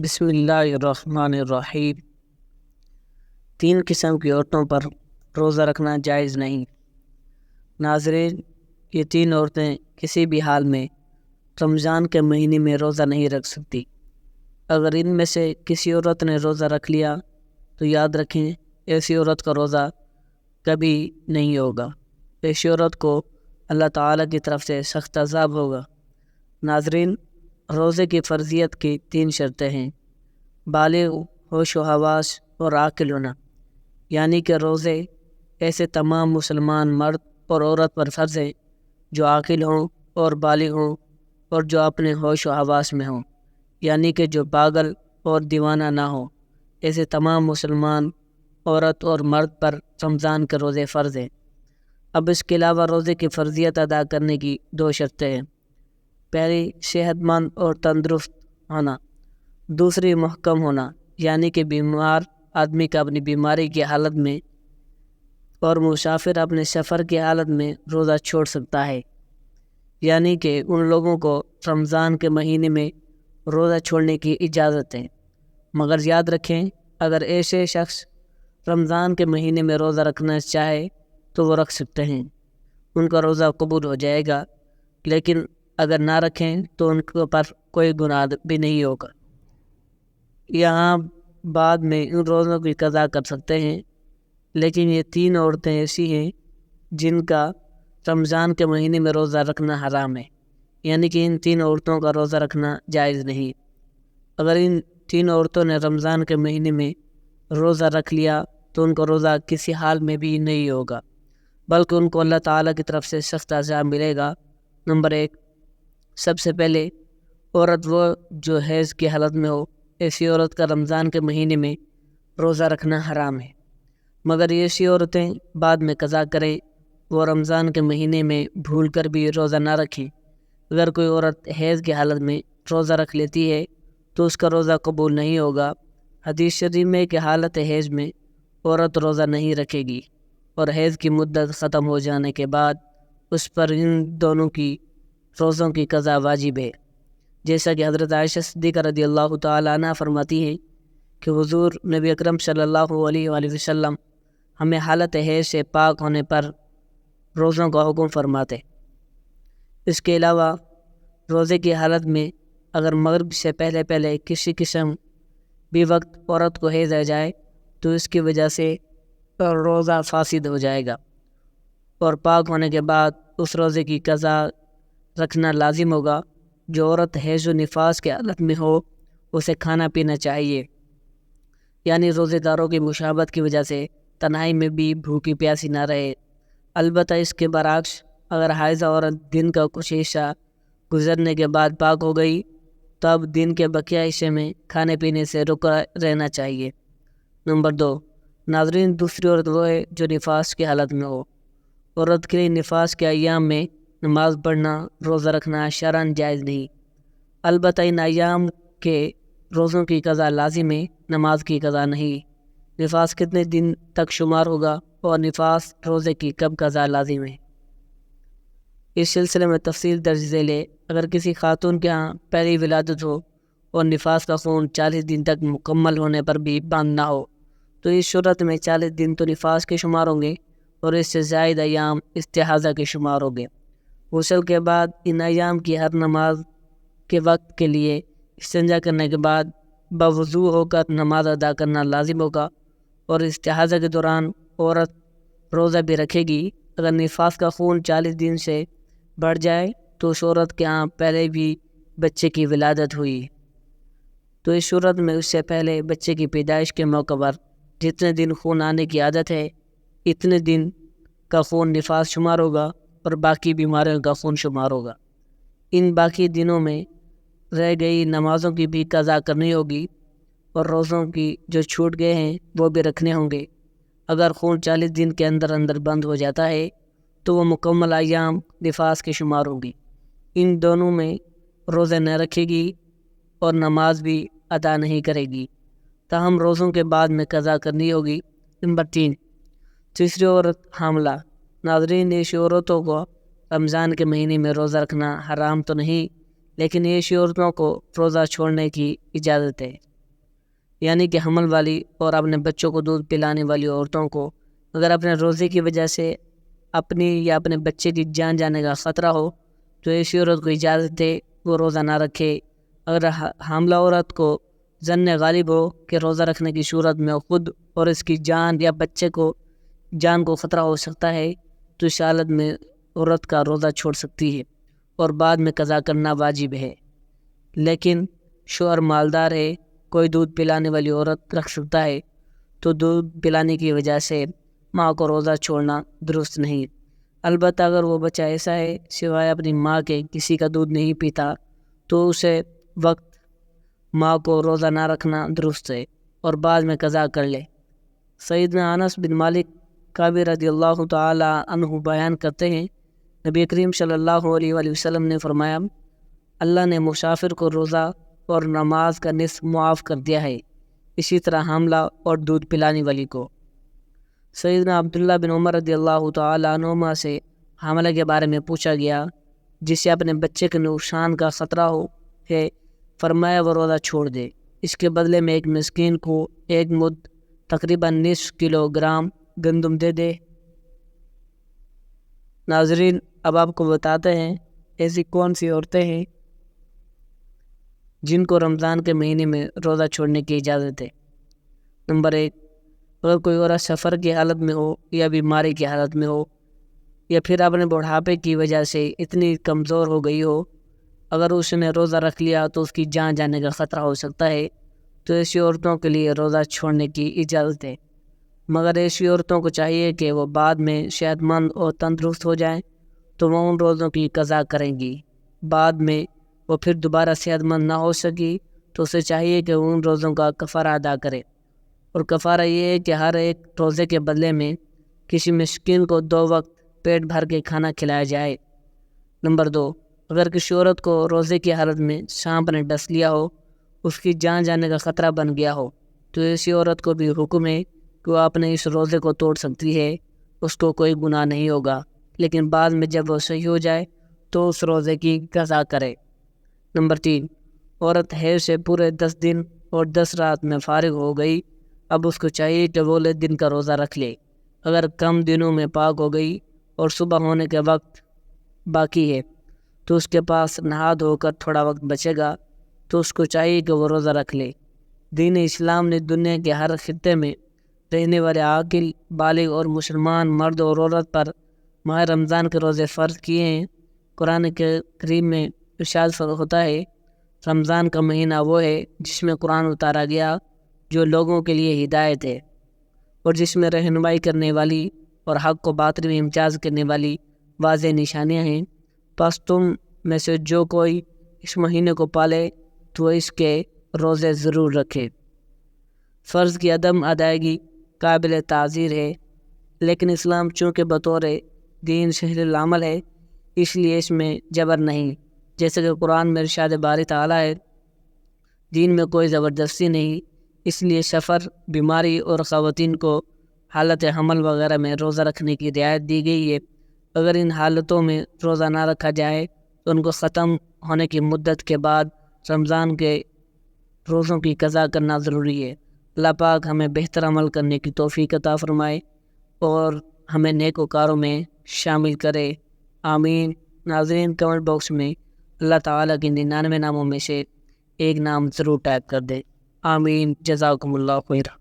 بسم اللہ الرحمن الرحیم۔ 3 قسم کی عورتوں پر روزہ رکھنا جائز نہیں۔ ناظرین، یہ 3 عورتیں کسی بھی حال میں رمضان کے مہینے میں روزہ نہیں رکھ سکتی۔ اگر ان میں سے کسی عورت نے روزہ رکھ لیا تو یاد رکھیں ایسی عورت کا روزہ کبھی نہیں ہوگا۔ ایسی عورت کو اللہ تعالیٰ کی طرف سے سخت عذاب ہوگا۔ ناظرین، روزے کی فرضیت کی 3 شرطیں ہیں: بالغ، ہوش و حواس اور عاقل ہونا، یعنی کہ روزے ایسے تمام مسلمان مرد اور عورت پر فرض ہیں جو عاقل ہوں اور بالغ ہوں اور جو اپنے ہوش و حواس میں ہوں، یعنی کہ جو پاگل اور دیوانہ نہ ہوں۔ ایسے تمام مسلمان عورت اور مرد پر رمضان کے روزے فرض ہیں۔ اب اس کے علاوہ روزے کی فرضیت ادا کرنے کی 2 شرطیں ہیں: پہلی، صحت مند اور تندرست ہونا، دوسری، محکم ہونا، یعنی کہ بیمار آدمی کا اپنی بیماری کی حالت میں اور مسافر اپنے سفر کی حالت میں روزہ چھوڑ سکتا ہے، یعنی کہ ان لوگوں کو رمضان کے مہینے میں روزہ چھوڑنے کی اجازت ہے۔ مگر یاد رکھیں، اگر ایسے شخص رمضان کے مہینے میں روزہ رکھنا چاہے تو وہ رکھ سکتے ہیں، ان کا روزہ قبول ہو جائے گا، لیکن اگر نہ رکھیں تو ان کے پر کوئی گناہ بھی نہیں ہوگا۔ یہاں بعد میں ان روزوں کی قضا کر سکتے ہیں، لیکن یہ 3 عورتیں ایسی ہیں جن کا رمضان کے مہینے میں روزہ رکھنا حرام ہے، یعنی کہ ان 3 عورتوں کا روزہ رکھنا جائز نہیں۔ اگر ان 3 عورتوں نے رمضان کے مہینے میں روزہ رکھ لیا تو ان کا روزہ کسی حال میں بھی نہیں ہوگا، بلکہ ان کو اللہ تعالیٰ کی طرف سے سخت عذاب ملے گا۔ نمبر 1، سب سے پہلے عورت وہ جو حیض کی حالت میں ہو۔ ایسی عورت کا رمضان کے مہینے میں روزہ رکھنا حرام ہے، مگر ایسی عورتیں بعد میں قضا کریں، وہ رمضان کے مہینے میں بھول کر بھی روزہ نہ رکھیں۔ اگر کوئی عورت حیض کی حالت میں روزہ رکھ لیتی ہے تو اس کا روزہ قبول نہیں ہوگا۔ حدیث شریف میں کہ حالت حیض میں عورت روزہ نہیں رکھے گی، اور حیض کی مدت ختم ہو جانے کے بعد اس پر ان دونوں کی روزوں کی قضا واجب ہے، جیسا کہ حضرت عائشہ صدیقہ رضی اللہ تعالیٰ عنہ فرماتی ہیں کہ حضور نبی اکرم صلی اللہ علیہ وآلہ وسلم ہمیں حالت حیض سے پاک ہونے پر روزوں کا حکم فرماتے۔ اس کے علاوہ روزے کی حالت میں اگر مغرب سے پہلے کسی قسم بھی وقت عورت کو حیض آ جائے تو اس کی وجہ سے روزہ فاسد ہو جائے گا، اور پاک ہونے کے بعد اس روزے کی قضا رکھنا لازم ہوگا۔ جو عورت حیض و نفاس کے حالت میں ہو اسے کھانا پینا چاہیے، یعنی روزے داروں کی مشابہت کی وجہ سے تنہائی میں بھی بھوکی پیاسی نہ رہے۔ البتہ اس کے برعکس اگر حائضہ عورت دن کا کچھ حصہ گزرنے کے بعد پاک ہو گئی تو اب دن کے بقیہ حصے میں کھانے پینے سے رکا رہنا چاہیے۔ نمبر 2، ناظرین، دوسری عورت وہ ہے جو نفاس کی حالت میں ہو۔ عورت کے لیے نفاس کے ایام میں نماز پڑھنا، روزہ رکھنا شرعاً جائز نہیں۔ البتہ ان ایام کے روزوں کی قضا لازم ہے، نماز کی قضا نہیں۔ نفاس کتنے دن تک شمار ہوگا اور نفاس روزے کی کب قضا لازم ہے، اس سلسلے میں تفصیل درج ذیل ہے۔ اگر کسی خاتون کے ہاں پہلی ولادت ہو اور نفاس کا خون 40 دن تک مکمل ہونے پر بھی بند نہ ہو تو اس صورت میں 40 دن تو نفاس کے شمار ہوں گے اور اس سے زائد ایام استحاضہ کے شمار ہوں گے۔ غسل کے بعد ان ایام کی ہر نماز کے وقت کے لیے استنجا کرنے کے بعد بوضو ہو کر نماز ادا کرنا لازم ہوگا، اور استحاضہ کے دوران عورت روزہ بھی رکھے گی۔ اگر نفاس کا خون 40 دن سے بڑھ جائے تو اس عورت کے ہاں پہلے بھی بچے کی ولادت ہوئی تو اس صورت میں اس سے پہلے بچے کی پیدائش کے موقع پر جتنے دن خون آنے کی عادت ہے اتنے دن کا خون نفاس شمار ہوگا اور باقی بیماریوں کا خون شمار ہوگا۔ ان باقی دنوں میں رہ گئی نمازوں کی بھی قضا کرنی ہوگی، اور روزوں کی جو چھوٹ گئے ہیں وہ بھی رکھنے ہوں گے۔ اگر خون 40 دن کے اندر بند ہو جاتا ہے تو وہ مکمل ایام نفاس کے شمار ہوں گی۔ ان دونوں میں روزے نہ رکھے گی اور نماز بھی ادا نہیں کرے گی، تاہم روزوں کے بعد میں قضا کرنی ہوگی۔ نمبر 3، تیسری عورت حاملہ۔ ناظرین، ایسی عورتوں کو رمضان کے مہینے میں روزہ رکھنا حرام تو نہیں، لیکن ایسی عورتوں کو روزہ چھوڑنے کی اجازت ہے۔ یعنی کہ حمل والی اور اپنے بچوں کو دودھ پلانے والی عورتوں کو اگر اپنے روزے کی وجہ سے اپنی یا اپنے بچے کی جان جانے کا خطرہ ہو تو ایسی عورت کو اجازت ہے وہ روزہ نہ رکھے۔ اگر حاملہ عورت کو ظن غالب ہو کہ روزہ رکھنے کی صورت میں خود اور اس کی جان یا بچے کو جان کو خطرہ ہو سکتا ہے تو اس حالت میں عورت کا روزہ چھوڑ سکتی ہے اور بعد میں قضا کرنا واجب ہے۔ لیکن شوہر مالدار ہے، کوئی دودھ پلانے والی عورت رکھ سکتا ہے تو دودھ پلانے کی وجہ سے ماں کو روزہ چھوڑنا درست نہیں۔ البتہ اگر وہ بچہ ایسا ہے سوائے اپنی ماں کے کسی کا دودھ نہیں پیتا تو اسے وقت ماں کو روزہ نہ رکھنا درست ہے اور بعد میں قضا کر لے۔ سیدنا انس بن مالک کعبی رضی اللہ تعالی عنہ بیان کرتے ہیں، نبی کریم صلی اللہ علیہ وآلہ وسلم نے فرمایا، اللہ نے مسافر کو روزہ اور نماز کا نصف معاف کر دیا ہے، اسی طرح حاملہ اور دودھ پلانے والی کو۔ سیدنا عبداللہ بن عمر رضی اللہ تعالی عنہما سے حاملہ کے بارے میں پوچھا گیا جسے اپنے بچے کے نقصان کا خطرہ ہو ہے، فرمایا وہ روزہ چھوڑ دے، اس کے بدلے میں ایک مسکین کو ایک مد تقریباً نصف کلو گرام گندم دے دے۔ ناظرین، اب آپ کو بتاتے ہیں ایسی کون سی عورتیں ہیں جن کو رمضان کے مہینے میں روزہ چھوڑنے کی اجازت ہے۔ نمبر 1، اگر کوئی عورت سفر کی حالت میں ہو یا بیماری کی حالت میں ہو یا پھر اپنے بڑھاپے کی وجہ سے اتنی کمزور ہو گئی ہو، اگر اس نے روزہ رکھ لیا تو اس کی جان جانے کا خطرہ ہو سکتا ہے تو ایسی عورتوں کے لیے روزہ چھوڑنے کی اجازت ہے، مگر ایسی عورتوں کو چاہیے کہ وہ بعد میں صحت مند اور تندرست ہو جائیں تو وہ ان روزوں کی قضا کریں گی۔ بعد میں وہ پھر دوبارہ صحت مند نہ ہو سکی تو اسے چاہیے کہ وہ ان روزوں کا کفارہ ادا کرے، اور کفارہ یہ ہے کہ ہر ایک روزے کے بدلے میں کسی مسکین کو 2 وقت پیٹ بھر کے کھانا کھلایا جائے۔ نمبر 2، اگر کسی عورت کو روزے کی حالت میں سانپ نے ڈس لیا ہو، اس کی جان جانے کا خطرہ بن گیا ہو تو ایسی عورت کو بھی حکم ہے کہ وہ اپنے اس روزے کو توڑ سکتی ہے، اس کو کوئی گناہ نہیں ہوگا، لیکن بعد میں جب وہ صحیح ہو جائے تو اس روزے کی قضا کرے۔ نمبر 3، عورت حیض سے پورے 10 دن اور 10 رات میں فارغ ہو گئی، اب اس کو چاہیے کہ وہ دن کا روزہ رکھ لے۔ اگر کم دنوں میں پاک ہو گئی اور صبح ہونے کے وقت باقی ہے تو اس کے پاس نہا دھو کر تھوڑا وقت بچے گا تو اس کو چاہیے کہ وہ روزہ رکھ لے۔ دین اسلام نے دنیا کے ہر خطے میں رہنے والے عاقل، بالغ اور مسلمان مرد اور عورت پر ماہ رمضان کے روزے فرض کیے ہیں۔ قرآن کریم میں ارشاد ہوتا ہے، رمضان کا مہینہ وہ ہے جس میں قرآن اتارا گیا جو لوگوں کے لیے ہدایت ہے اور جس میں رہنمائی کرنے والی اور حق کو باطل میں امتیاز کرنے والی واضح نشانیاں ہیں، پس تم میں سے جو کوئی اس مہینے کو پالے تو اس کے روزے ضرور رکھے۔ فرض کی عدم ادائیگی قابل تعزیر ہے، لیکن اسلام چونکہ بطور دین سہل العمل ہے اس لیے اس میں جبر نہیں، جیسے کہ قرآن میں ارشاد باری تعالیٰ ہے، دین میں کوئی زبردستی نہیں، اس لیے سفر، بیماری اور خواتین کو حالت حمل وغیرہ میں روزہ رکھنے کی رعایت دی گئی ہے۔ اگر ان حالتوں میں روزہ نہ رکھا جائے تو ان کو ختم ہونے کی مدت کے بعد رمضان کے روزوں کی قضا کرنا ضروری ہے۔ اللہ پاک ہمیں بہتر عمل کرنے کی توفیق عطا فرمائے اور ہمیں نیک وکاروں میں شامل کرے، آمین۔ ناظرین، کمنٹ باکس میں اللہ تعالیٰ کے 99 ناموں میں سے ایک نام ضرور ٹائپ کر دے، آمین۔ جزاکم اللہ خیر۔